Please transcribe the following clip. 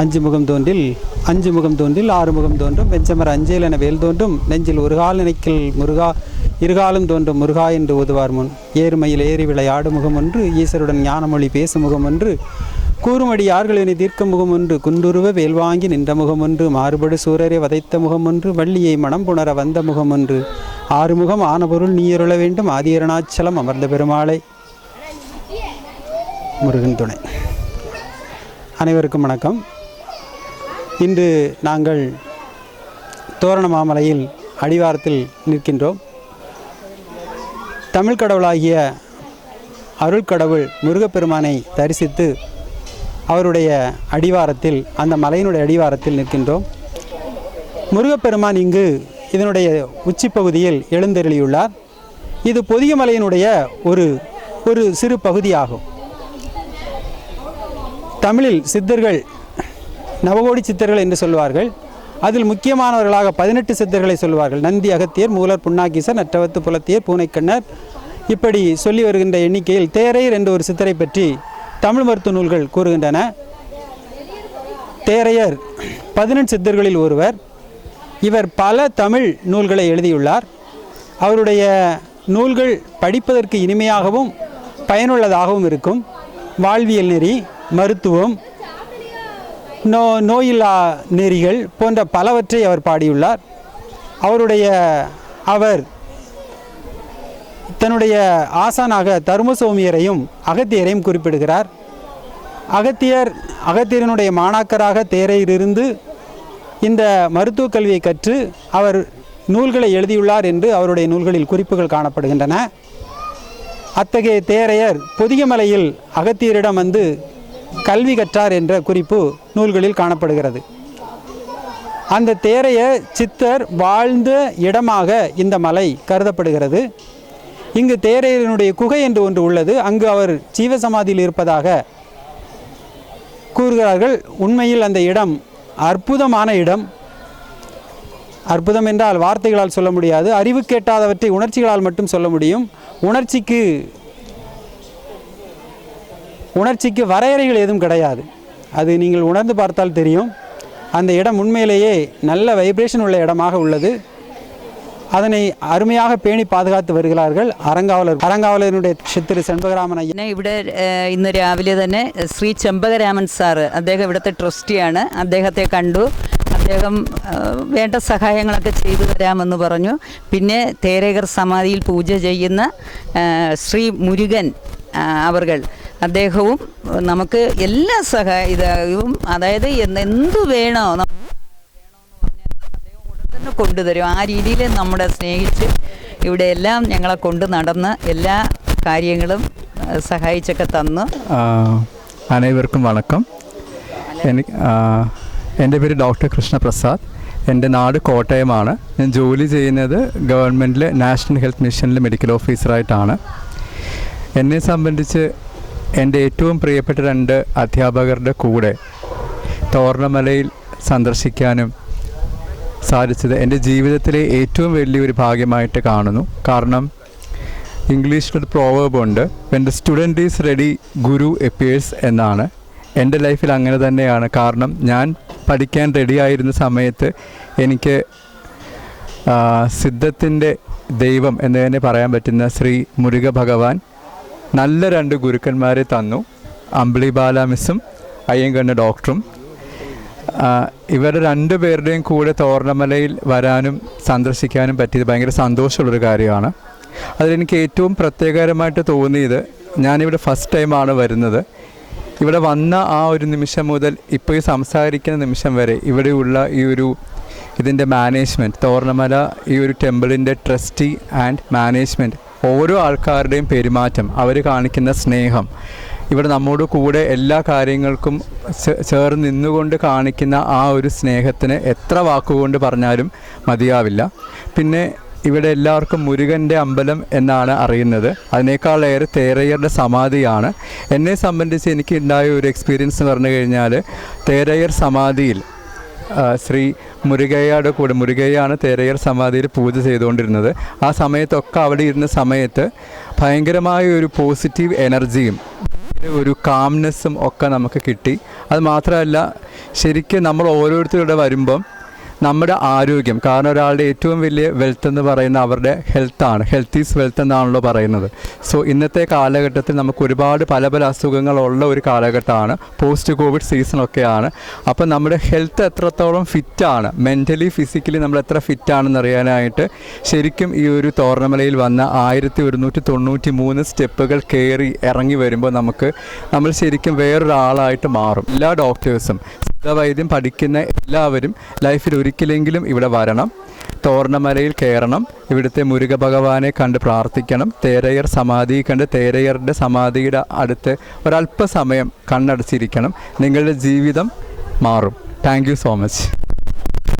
அஞ்சு முகம் தோன்றில் ஆறு முகம் தோன்றும் வெஞ்சமர அஞ்சேல் என வேல் தோன்றும் நெஞ்சில் ஒரு கால் நினைக்கில் முருகா இருகாலும் தோன்றும் முருகா என்று ஓதுவார் முன் ஏறுமையில் ஏறி விளையாடு முகம் ஒன்று ஈசருடன் ஞானமொழி பேசும் முகம் ஒன்று கூறுமடி யார்களினை தீர்க்க முகம் ஒன்று குண்டுருவ வேல் வாங்கி நின்ற முகம் ஒன்று மாறுபடு சூரரை வதைத்த முகம் ஒன்று வள்ளியை மனம் புணர வந்த முகம் ஒன்று ஆறுமுகம் ஆன பொருள் நீயருள வேண்டும் ஆதியருணாச்சலம் அமர்ந்த பெருமாளை. முருகன் துணை. அனைவருக்கும் வணக்கம். இன்று நாங்கள் தோரணமாமலையில் அடிவாரத்தில் நிற்கின்றோம். தமிழ் கடவுளாகிய அருள்கடவுள் முருகப்பெருமானை தரிசித்து அவருடைய அடிவாரத்தில், அந்த மலையினுடைய அடிவாரத்தில் நிற்கின்றோம். முருகப்பெருமான் இங்கு இதனுடைய உச்சிப்பகுதியில் எழுந்தருளியுள்ளார். இது பொதிய மலையினுடைய ஒரு சிறு பகுதியாகும். தமிழில் சித்தர்கள் நவகோடி சித்தர்கள் என்று சொல்வார்கள். அதில் முக்கியமானவர்களாக 18 சித்தர்களை சொல்வார்கள். நந்தி, அகத்தியர், மூலர், புன்னாகீசர், நற்றவத்து, புலத்தியர், பூனைக்கண்ணர், இப்படி சொல்லி வருகின்ற எண்ணிக்கையில் தேரையர் என்ற ஒரு சித்தரை பற்றி தமிழ் மருத்துவ நூல்கள் கூறுகின்றன. தேரையர் 18 சித்தர்களில் ஒருவர். இவர் பல தமிழ் நூல்களை எழுதியுள்ளார். அவருடைய நூல்கள் படிப்பதற்கு இனிமையாகவும் பயனுள்ளதாகவும் இருக்கும். வாழ்வியல் நெறி, மருத்துவம், நோயில்லா நெறிகள் போன்ற பலவற்றை அவர் பாடியுள்ளார். அவர் தன்னுடைய ஆசானாக தருமசோமியரையும் அகத்தியரையும் குறிப்பிடுகிறார். அகத்தியரினுடைய மாணாக்கராக தேரையிலிருந்து இந்த மருத்துவ கல்வியை கற்று அவர் நூல்களை எழுதியுள்ளார் என்று அவருடைய நூல்களில் குறிப்புகள் காணப்படுகின்றன. அத்தகைய தேரையர் பொதியமலையில் அகத்தியரிடம் வந்து கல்வி கற்றார் என்ற குறிப்பு நூல்களில் காணப்படுகிறது. அந்த தேரைய சித்தர் வாழ்ந்த இடமாக இந்த மலை கருதப்படுகிறது. இங்கு தேரையரினுடைய குகை என்று ஒன்று உள்ளது. அங்கு அவர் ஜீவசமாதியில் இருப்பதாக கூறுகிறார்கள். உண்மையில் அந்த இடம் அற்புதமான இடம். அற்புதம் என்றால் வார்த்தைகளால் சொல்ல முடியாது. அறிவு கேட்டாதவற்றை உணர்ச்சிகளால் மட்டும் சொல்ல முடியும். உணர்ச்சிக்கு வரையறைகள் எதுவும் கிடையாது. அது நீங்கள் உணர்ந்து பார்த்தால் தெரியும். அந்த இடம் உண்மையிலேயே நல்ல வைப்ரேஷன் உள்ள இடமாக உள்ளது. அதனை അരുമയാக പേണി പാതുകാത്ത് വരുகிறார்கள் അരങ്കാവലരുടെ ശ്രീ ചെമ്പകരാമൻ അയ്യൻ. ഇവിടെ ഇന്ന് രാവിലെ തന്നെ ശ്രീ ചെമ്പകരാമൻ സാറ്, അദ്ദേഹം ഇവിടുത്തെ ട്രസ്റ്റിയാണ്. അദ്ദേഹത്തെ കണ്ടു. അദ്ദേഹം വേണ്ട സഹായങ്ങളൊക്കെ ചെയ്തു തരാമെന്ന് പറഞ്ഞു. പിന്നെ തേരേഗർ സമാധിയിൽ പൂജ ചെയ്യുന്ന ശ്രീ മുരുകൻ അവർകൾ, അദ്ദേഹവും നമുക്ക് എല്ലാ സഹായവും, അതായത് എന്തു വേണോ തന്നെ കൊണ്ടുതരും. ആ രീതിയിൽ നമ്മളെ സ്നേഹിച്ച് ഇവിടെ എല്ലാം ഞങ്ങളെ കൊണ്ട് നടന്ന് എല്ലാ കാര്യങ്ങളും സഹായിച്ചൊക്കെ തന്നു. അനേവർക്കും വണക്കം. എൻ്റെ പേര് ഡോക്ടർ കൃഷ്ണപ്രസാദ്. എൻ്റെ നാട് കോട്ടയമാണ്. ഞാൻ ജോലി ചെയ്യുന്നത് ഗവൺമെൻറ്റിൽ നാഷണൽ ഹെൽത്ത് മിഷനിൽ മെഡിക്കൽ ഓഫീസറായിട്ടാണ്. എന്നെ സംബന്ധിച്ച് എൻ്റെ ഏറ്റവും പ്രിയപ്പെട്ട 2 അധ്യാപകരുടെ കൂടെ തോർണമലയിൽ സന്ദർശിക്കാനും സാധിച്ചത് എൻ്റെ ജീവിതത്തിലെ ഏറ്റവും വലിയൊരു ഭാഗ്യമായിട്ട് കാണുന്നു. കാരണം ഇംഗ്ലീഷിലൊരു പ്രോവേർബ് ഉണ്ട്, when the student is ready Guru appears എന്നാണ്. എൻ്റെ ലൈഫിൽ അങ്ങനെ തന്നെയാണ്. കാരണം ഞാൻ പഠിക്കാൻ റെഡിയായിരുന്ന സമയത്ത് എനിക്ക് സിദ്ധത്തിൻ്റെ ദൈവം എന്ന് തന്നെ പറയാൻ പറ്റുന്ന ശ്രീ മുരുക ഭഗവാൻ നല്ല 2 ഗുരുക്കന്മാരെ തന്നു. അമ്പിളി ബാല മിസ്സും അയ്യങ്കണ്ണ ഡോക്ടറും. ഇവരുടെ 2 പേരുടെയും കൂടെ തോർണമലയിൽ വരാനും സന്ദർശിക്കാനും പറ്റിയത് ഭയങ്കര സന്തോഷമുള്ളൊരു കാര്യമാണ്. അതിലെനിക്ക് ഏറ്റവും പ്രത്യേകകരമായിട്ട് തോന്നിയത്, ഞാനിവിടെ ഫസ്റ്റ് ടൈമാണ് വരുന്നത്. ഇവിടെ വന്ന ആ ഒരു നിമിഷം മുതൽ ഇപ്പോൾ ഈ സംസാരിക്കുന്ന നിമിഷം വരെ ഇവിടെയുള്ള ഇതിൻ്റെ മാനേജ്മെൻറ്റ്, തോർണമല ഈ ഒരു ടെമ്പിളിൻ്റെ ട്രസ്റ്റി ആൻഡ് മാനേജ്മെൻറ്റ്, ഓരോ ആൾക്കാരുടെയും പെരുമാറ്റം, അവർ കാണിക്കുന്ന സ്നേഹം, ഇവിടെ നമ്മോട് കൂടെ എല്ലാ കാര്യങ്ങൾക്കും ചേർന്ന് നിന്നുകൊണ്ട് കാണിക്കുന്ന ആ ഒരു സ്നേഹത്തിന് എത്ര വാക്കുകൊണ്ട് പറഞ്ഞാലും മതിയാവില്ല. പിന്നെ ഇവിടെ എല്ലാവർക്കും മുരുകൻ്റെ അമ്പലം എന്നാണ് അറിയുന്നത്. അതിനേക്കാളേറെ തേരയ്യരുടെ സമാധിയാണ്. എന്നെ സംബന്ധിച്ച് എനിക്ക് ഉണ്ടായ ഒരു എക്സ്പീരിയൻസ് എന്ന് പറഞ്ഞു കഴിഞ്ഞാൽ, തേരയ്യർ സമാധിയിൽ ശ്രീ മുരുകയ്യയുടെ കൂടെ, മുരുകയ്യാണ് തേരയ്യർ സമാധിയിൽ പൂജ ചെയ്തുകൊണ്ടിരുന്നത്. ആ സമയത്തൊക്കെ അവിടെ ഇരുന്ന സമയത്ത് ഭയങ്കരമായ ഒരു പോസിറ്റീവ് എനർജിയും ഒരു കാംനെസ്സും ഒക്കെ നമുക്ക് കിട്ടി. അത് മാത്രമല്ല, ശരിക്കും നമ്മൾ ഓരോരുത്തരുടെ വരുമ്പം നമ്മുടെ ആരോഗ്യം, കാരണം ഒരാളുടെ ഏറ്റവും വലിയ വെൽത്ത് എന്ന് പറയുന്നത് അവരുടെ ഹെൽത്താണ്. ഹെൽത്ത് ഈസ് വെൽത്ത് എന്നാണല്ലോ പറയുന്നത്. സോ ഇന്നത്തെ കാലഘട്ടത്തിൽ നമുക്ക് ഒരുപാട് പല പല അസുഖങ്ങളുള്ള ഒരു കാലഘട്ടമാണ്, പോസ്റ്റ് കോവിഡ് സീസണൊക്കെയാണ്. അപ്പോൾ നമ്മുടെ ഹെൽത്ത് എത്രത്തോളം ഫിറ്റാണ്, മെൻ്റലി ഫിസിക്കലി നമ്മൾ എത്ര ഫിറ്റാണെന്ന് അറിയാനായിട്ട് ശരിക്കും ഈ ഒരു തോർണമലയിൽ വന്ന 1193 സ്റ്റെപ്പുകൾ കയറി ഇറങ്ങി വരുമ്പോൾ നമ്മൾ ശരിക്കും വേറൊരാളായിട്ട് മാറും. എല്ലാ ഡോക്ടേഴ്സും വൈദ്യം പഠിക്കുന്ന എല്ലാവരും ലൈഫിൽ ഒരിക്കലെങ്കിലും ഇവിടെ വരണം, തോർണമലയിൽ കയറണം, ഇവിടുത്തെ മുരുക ഭഗവാനെ കണ്ട് പ്രാർത്ഥിക്കണം, തേരയർ സമാധി കണ്ട് തേരയറുടെ സമാധിയുടെ അടുത്ത് ഒരല്പസമയം കണ്ണടച്ചിരിക്കണം. നിങ്ങളുടെ ജീവിതം മാറും. Thank you so much.